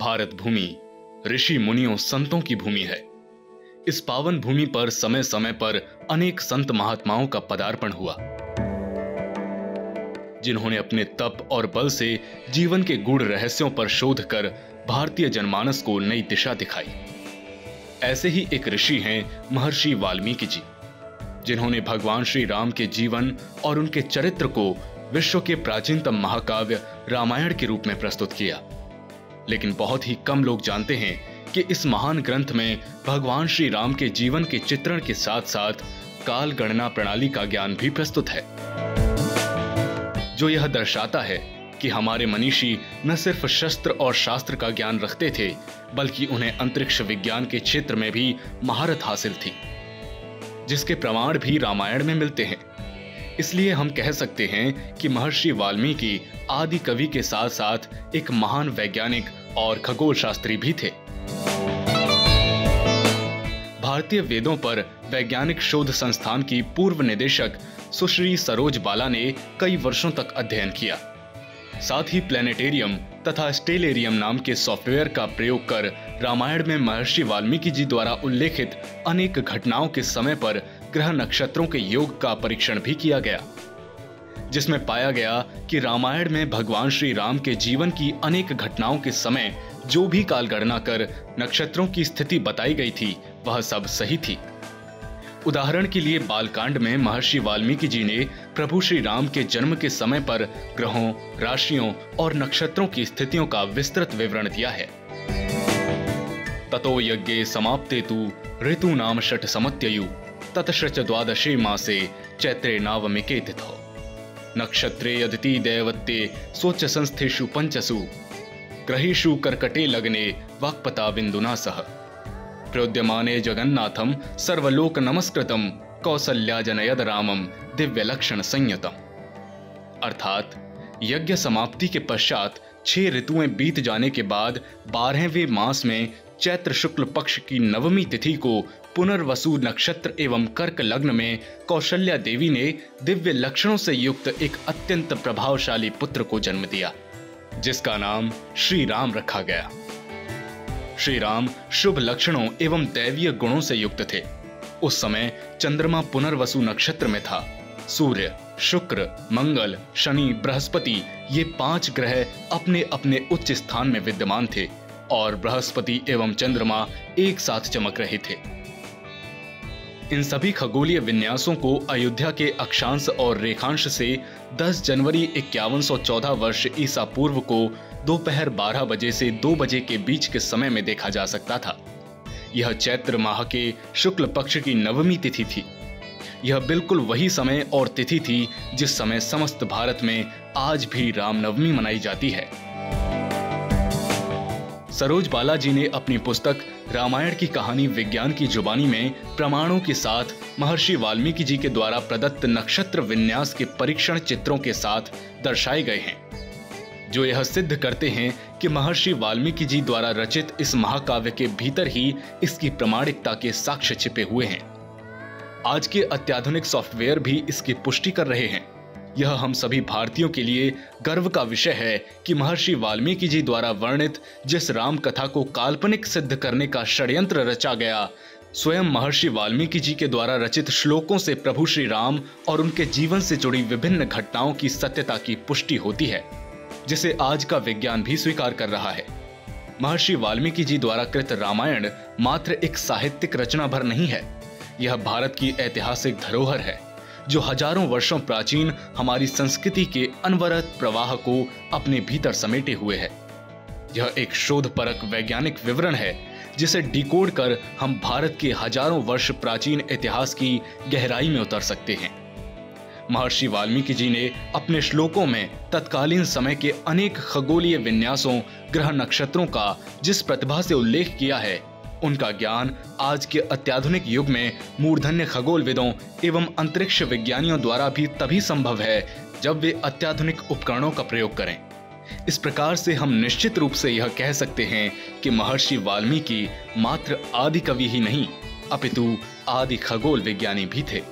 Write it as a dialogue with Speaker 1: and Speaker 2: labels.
Speaker 1: भारत भूमि ऋषि मुनियों संतों की भूमि है। इस पावन भूमि पर समय समय पर अनेक संत महात्माओं का पदार्पण हुआ, जिन्होंने अपने तप और बल से जीवन के गूढ़ रहस्यों पर शोध कर भारतीय जनमानस को नई दिशा दिखाई। ऐसे ही एक ऋषि हैं महर्षि वाल्मीकि जी, जिन्होंने भगवान श्री राम के जीवन और उनके चरित्र को विश्व के प्राचीनतम महाकाव्य रामायण के रूप में प्रस्तुत किया। लेकिन बहुत ही कम लोग जानते हैं कि इस महान ग्रंथ में भगवान श्री राम के जीवन के चित्रण के साथ साथ काल गणना प्रणाली का ज्ञान भी प्रस्तुत है, जो यह दर्शाता है कि हमारे मनीषी न सिर्फ शस्त्र और शास्त्र का ज्ञान रखते थे, बल्कि उन्हें अंतरिक्ष विज्ञान के क्षेत्र में भी महारत हासिल थी, जिसके प्रमाण भी रामायण में मिलते हैं। इसलिए हम कह सकते हैं कि महर्षि वाल्मीकि आदि कवि के साथ साथ एक महान वैज्ञानिक और खगोल शास्त्री भी थे। भारतीय वेदों पर वैज्ञानिक शोध संस्थान की पूर्व निदेशक सुश्री सरोज बाला ने कई वर्षों तक अध्ययन किया। साथ ही प्लेनेटेरियम तथा स्टेलेरियम नाम के सॉफ्टवेयर का प्रयोग कर रामायण में महर्षि वाल्मीकि जी द्वारा उल्लेखित अनेक घटनाओं के समय पर ग्रह नक्षत्रों के योग का परीक्षण भी किया गया, जिसमें पाया गया कि रामायण में भगवान श्री राम के जीवन की अनेक घटनाओं के समय जो भी काल गणना कर नक्षत्रों की स्थिति बताई गई थी, वह सब सही थी। उदाहरण के लिए बालकांड में महर्षि वाल्मीकि जी ने प्रभु श्री राम के जन्म के समय पर ग्रहों, राशियों और नक्षत्रों की स्थितियों का विस्तृत विवरण दिया है। ततो यज्ञे समाप्ते तु ऋतु नाम षट समत्ययु ततश्च द्वादशे मासे चैत्रे नावमिके तिथौ नक्षत्रे अदिति दैवत्ये सोच संस्थेषु पंचसु ग्रहेषु कर्कटे लग्ने वाक्पता बिंदुना सह प्रोद्यमाने जगन्नाथम सर्वलोक नमस्कृतम कौसल्या जनयद रामम दिव्य लक्षण संयतम। अर्थात यज्ञ समाप्ति के पश्चात 6 ऋतुएं बीत जाने के बाद 12वें मास में चैत्र शुक्ल पक्ष की नवमी तिथि को पुनर्वसु नक्षत्र एवं कर्क लग्न में कौशल्या देवी ने दिव्य लक्षणों से युक्त एक अत्यंत प्रभावशाली पुत्र को जन्म दिया, जिसका नाम श्री राम रखा गया। श्री राम शुभ लक्षणों एवं दैवीय गुणों से युक्त थे। उस समय चंद्रमा पुनर्वसु नक्षत्र में था। सूर्य, शुक्र, मंगल, शनि, बृहस्पति ये 5 ग्रह अपने अपने उच्च स्थान में विद्यमान थे और बृहस्पति एवं चंद्रमा एक साथ चमक रहे थे। इन सभी खगोलीय विन्यासों को अयोध्या के अक्षांश और रेखांश से 10 जनवरी 5114 वर्ष ईसा पूर्व को दोपहर 12 बजे से 2 बजे के बीच के समय में देखा जा सकता था। यह चैत्र माह के शुक्ल पक्ष की नवमी तिथि थी। यह बिल्कुल वही समय और तिथि थी जिस समय समस्त भारत में आज भी रामनवमी मनाई जाती है। सरोज बाला जी ने अपनी पुस्तक रामायण की कहानी विज्ञान की जुबानी में प्रमाणों के साथ महर्षि वाल्मीकि जी के द्वारा प्रदत्त नक्षत्र विन्यास के परीक्षण चित्रों के साथ दर्शाए गए हैं, जो यह सिद्ध करते हैं कि महर्षि वाल्मीकि जी द्वारा रचित इस महाकाव्य के भीतर ही इसकी प्रामाणिकता के साक्ष्य छिपे हुए हैं। आज के अत्याधुनिक सॉफ्टवेयर भी इसकी पुष्टि कर रहे हैं। यह हम सभी भारतीयों के लिए गर्व का विषय है कि महर्षि वाल्मीकि जी द्वारा वर्णित जिस राम कथा को काल्पनिक सिद्ध करने का षड्यंत्र रचा गया, स्वयं महर्षि वाल्मीकि जी के द्वारा रचित श्लोकों से प्रभु श्री राम और उनके जीवन से जुड़ी विभिन्न घटनाओं की सत्यता की पुष्टि होती है, जिसे आज का विज्ञान भी स्वीकार कर रहा है। महर्षि वाल्मीकि जी द्वारा कृत रामायण मात्र एक साहित्यिक रचना भर नहीं है, यह भारत की ऐतिहासिक धरोहर है, जो हजारों वर्षों प्राचीन हमारी संस्कृति के अनवरत प्रवाह को अपने भीतर समेटे हुए है। यह एक शोधपरक वैज्ञानिक विवरण है, जिसे डिकोड कर हम भारत के हजारों वर्ष प्राचीन इतिहास की गहराई में उतर सकते हैं। महर्षि वाल्मीकि जी ने अपने श्लोकों में तत्कालीन समय के अनेक खगोलीय विन्यासों, ग्रह नक्षत्रों का जिस प्रतिभा से उल्लेख किया है, उनका ज्ञान आज के अत्याधुनिक युग में मूर्धन्य खगोलविदों एवं अंतरिक्ष विज्ञानियों द्वारा भी तभी संभव है जब वे अत्याधुनिक उपकरणों का प्रयोग करें। इस प्रकार से हम निश्चित रूप से यह कह सकते हैं कि महर्षि वाल्मीकि मात्र आदि कवि ही नहीं, अपितु आदि खगोल विज्ञानी भी थे।